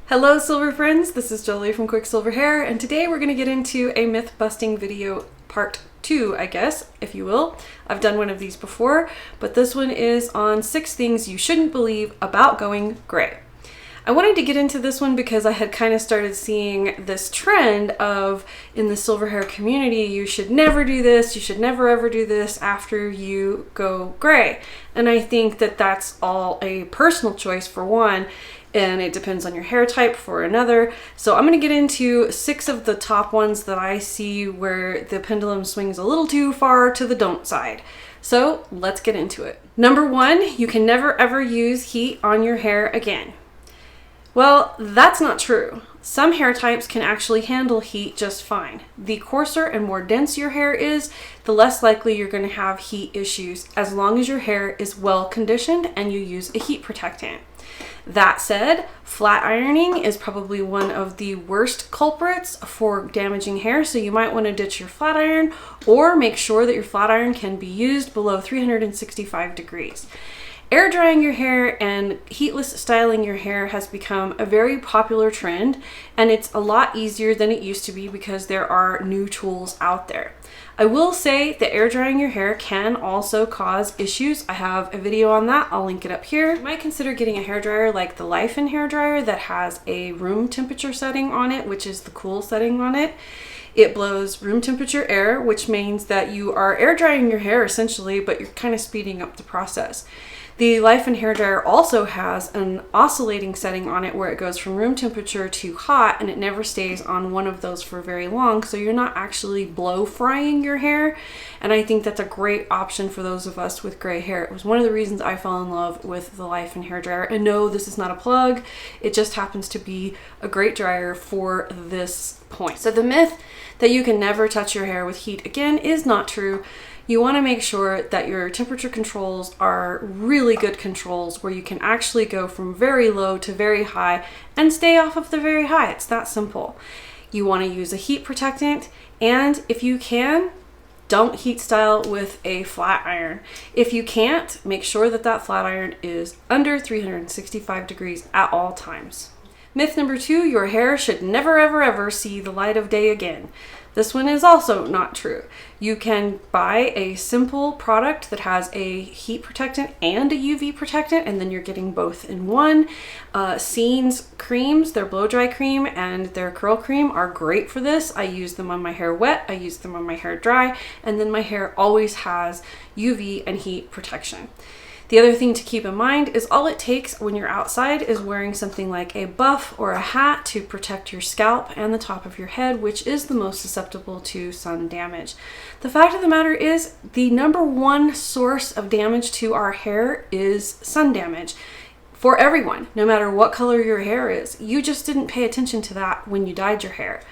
Hello silver friends, this is Joli from QuickSilverHair, and today we're going to get into a myth busting video part 2, I guess, if you will. I've done one of these before, but this one is on 6 things you shouldn't believe about going gray. I wanted to get into this one because I had kind of started seeing this trend of, in the silver hair community, you should never do this, you should never ever do this after you go gray. And I think that that's all a personal choice for one, and it depends on your hair type for another. So I'm going to get into 6 of the top ones that I see where the pendulum swings a little too far to the don't side. So let's get into it. Number 1, you can never ever use heat on your hair again. Well, that's not true. Some hair types can actually handle heat just fine. The coarser and more dense your hair is, the less likely you're going to have heat issues, as long as your hair is well conditioned and you use a heat protectant. That said, flat ironing is probably one of the worst culprits for damaging hair, so you might want to ditch your flat iron or make sure that your flat iron can be used below 365 degrees. Air drying your hair and heatless styling your hair has become a very popular trend, and it's a lot easier than it used to be because there are new tools out there. I will say that air drying your hair can also cause issues. I have a video on that. I'll link it up here. You might consider getting a hairdryer like the Life-In hairdryer that has a room temperature setting on it, which is the cool setting on it. It blows room temperature air, which means that you are air drying your hair essentially, but you're kind of speeding up the process. The Life-In hairdryer also has an oscillating setting on it where it goes from room temperature to hot, and it never stays on one of those for very long, so you're not actually blow frying your hair. And I think that's a great option for those of us with gray hair. It was one of the reasons I fell in love with the Life-In hairdryer. And no, this is not a plug. It just happens to be a great dryer for this point. So the myth that you can never touch your hair with heat again is not true. You want to make sure that your temperature controls are really good controls where you can actually go from very low to very high and stay off of the very high. It's that simple. You want to use a heat protectant, and if you can, don't heat style with a flat iron. If you can't, make sure that that flat iron is under 365 degrees at all times. Myth number 2, your hair should never ever ever see the light of day again. This one is also not true. You can buy a simple product that has a heat protectant and a UV protectant, and then you're getting both in one. 𝐃𝐚𝐢𝐫's creams, their blow dry cream and their curl cream, are great for this. I use them on my hair wet, I use them on my hair dry, and then my hair always has UV and heat protection. The other thing to keep in mind is all it takes when you're outside is wearing something like a buff or a hat to protect your scalp and the top of your head, which is the most susceptible to sun damage. The fact of the matter is, the number 1 source of damage to our hair is sun damage. For everyone, no matter what color your hair is. You just didn't pay attention to that when you dyed your hair.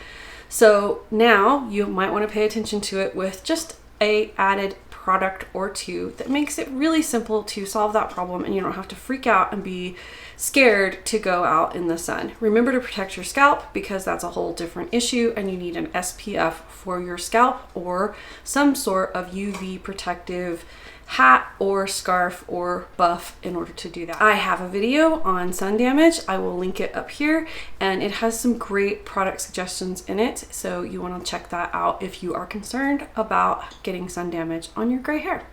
So now you might want to pay attention to it with just a added product or 2 that makes it really simple to solve that problem, and you don't have to freak out and be scared to go out in the sun. Remember to protect your scalp, because that's a whole different issue, and you need an SPF for your scalp or some sort of UV protective hat or scarf or buff in order to do that. I have a video on sun damage. I will link it up here, and it has some great product suggestions in it, so you want to check that out if you are concerned about getting sun damage on your gray hair.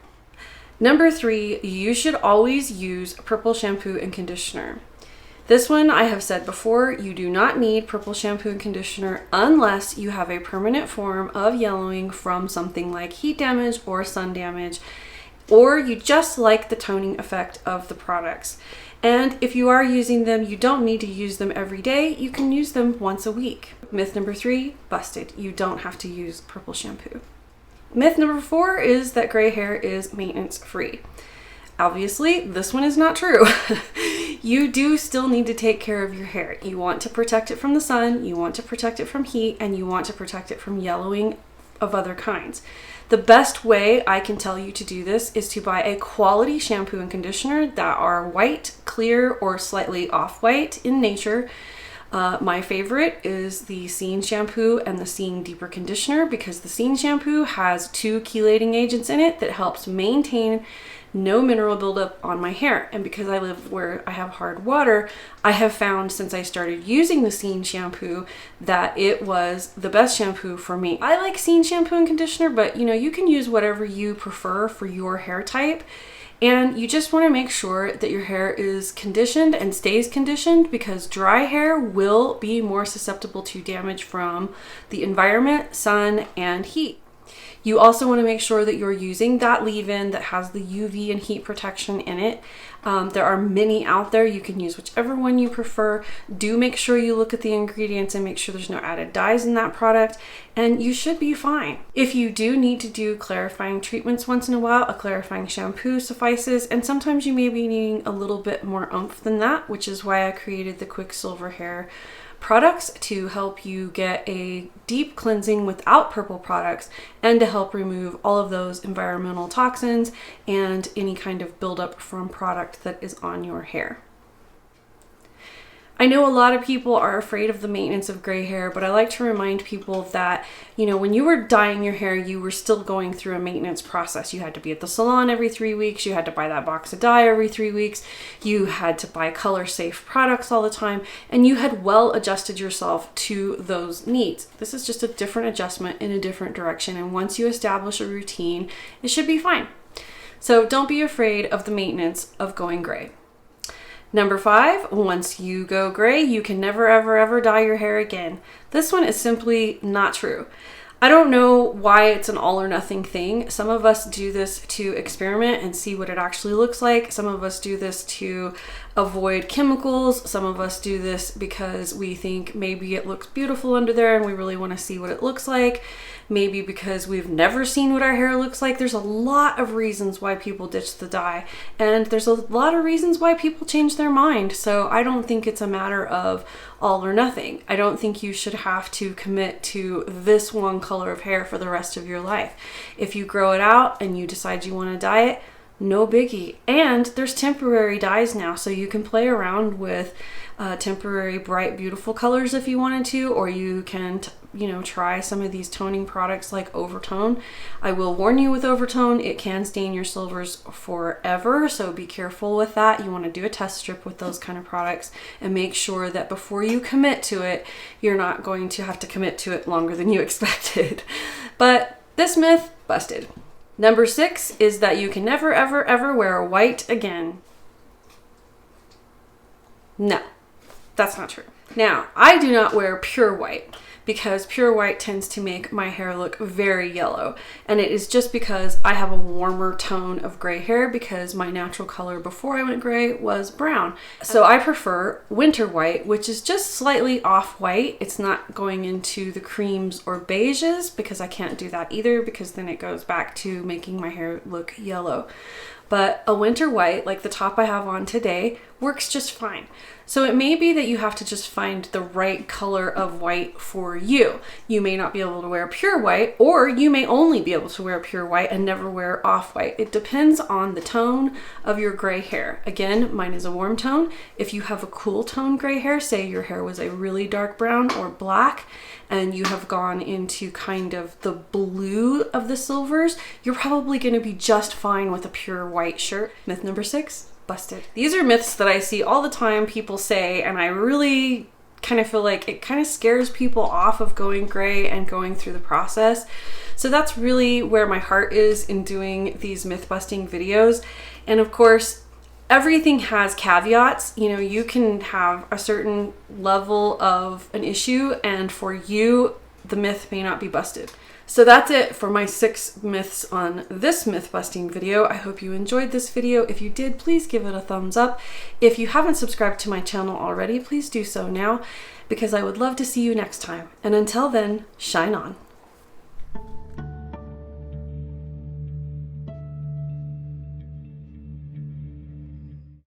Number 3, you should always use purple shampoo and conditioner. This one I have said before, you do not need purple shampoo and conditioner unless you have a permanent form of yellowing from something like heat damage or sun damage, or you just like the toning effect of the products. And if you are using them, you don't need to use them every day. You can use them once a week. Myth number 3, busted. You don't have to use purple shampoo. Myth number 4 is that gray hair is maintenance free. Obviously, this one is not true. You do still need to take care of your hair. You want to protect it from the sun, you want to protect it from heat, and you want to protect it from yellowing of other kinds. The best way I can tell you to do this is to buy a quality shampoo and conditioner that are white, clear, or slightly off-white in nature. My favorite is the 𝐶𝐚 shampoo and the 𝐶𝐚 deeper conditioner, because the 𝐶𝐚 shampoo has 2 chelating agents in it that helps maintain no mineral buildup on my hair. And because I live where I have hard water, I have found since I started using the 𝐁𝐞𝐢𝐫 shampoo that it was the best shampoo for me. I like 𝐁𝐞𝐢𝐫 shampoo and conditioner, but you know, you can use whatever you prefer for your hair type. And you just want to make sure that your hair is conditioned and stays conditioned, because dry hair will be more susceptible to damage from the environment, sun, and heat. You also want to make sure that you're using that leave-in that has the UV and heat protection in it. There are many out there. You can use whichever one you prefer. Do make sure you look at the ingredients and make sure there's no added dyes in that product, and you should be fine. If you do need to do clarifying treatments once in a while, a clarifying shampoo suffices, and sometimes you may be needing a little bit more oomph than that, which is why I created the QuickSilverHair products to help you get a deep cleansing without purple products, and to help remove all of those environmental toxins and any kind of buildup from product that is on your hair. I know a lot of people are afraid of the maintenance of gray hair, but I like to remind people that, you know, when you were dyeing your hair, you were still going through a maintenance process. You had to be at the salon every 3 weeks. You had to buy that box of dye every 3 weeks. You had to buy color safe products all the time, and you had well adjusted yourself to those needs. This is just a different adjustment in a different direction. And once you establish a routine, it should be fine. So don't be afraid of the maintenance of going gray. Number 5, once you go gray, you can never, ever, ever dye your hair again. This one is simply not true. I don't know why it's an all or nothing thing. Some of us do this to experiment and see what it actually looks like. Some of us do this to avoid chemicals. Some of us do this because we think maybe it looks beautiful under there and we really want to see what it looks like. Maybe because we've never seen what our hair looks like. There's a lot of reasons why people ditch the dye, and there's a lot of reasons why people change their mind. So I don't think it's a matter of all or nothing. I don't think you should have to commit to this one color of hair for the rest of your life. If you grow it out and you decide you want to dye it, no biggie. And there's temporary dyes now, so you can play around with temporary bright beautiful colors if you wanted to, or you can try some of these toning products like Overtone. I will warn you, with Overtone, it can stain your silvers forever, so be careful with that. You want to do a test strip with those kind of products and make sure that before you commit to it, you're not going to have to commit to it longer than you expected. But this myth, busted. Number 6 is that you can never, ever, ever wear white again. No, that's not true. Now, I do not wear pure white, because pure white tends to make my hair look very yellow. And it is just because I have a warmer tone of gray hair, because my natural color before I went gray was brown. So I prefer winter white, which is just slightly off white. It's not going into the creams or beiges, because I can't do that either, because then it goes back to making my hair look yellow. But a winter white, like the top I have on today, works just fine. So it may be that you have to just find the right color of white for you. You may not be able to wear pure white, or you may only be able to wear pure white and never wear off-white. It depends on the tone of your gray hair. Again, mine is a warm tone. If you have a cool tone gray hair, say your hair was a really dark brown or black, and you have gone into kind of the blue of the silvers, you're probably going to be just fine with a pure white shirt. Myth number 6. Busted. These are myths that I see all the time people say, and I really kind of feel like it kind of scares people off of going gray and going through the process. So that's really where my heart is in doing these myth busting videos. And of course, everything has caveats. You know, you can have a certain level of an issue, and for you, the myth may not be busted. So that's it for my 6 myths on this myth busting video. I hope you enjoyed this video. If you did, please give it a thumbs up. If you haven't subscribed to my channel already, please do so now, because I would love to see you next time. And until then, shine on.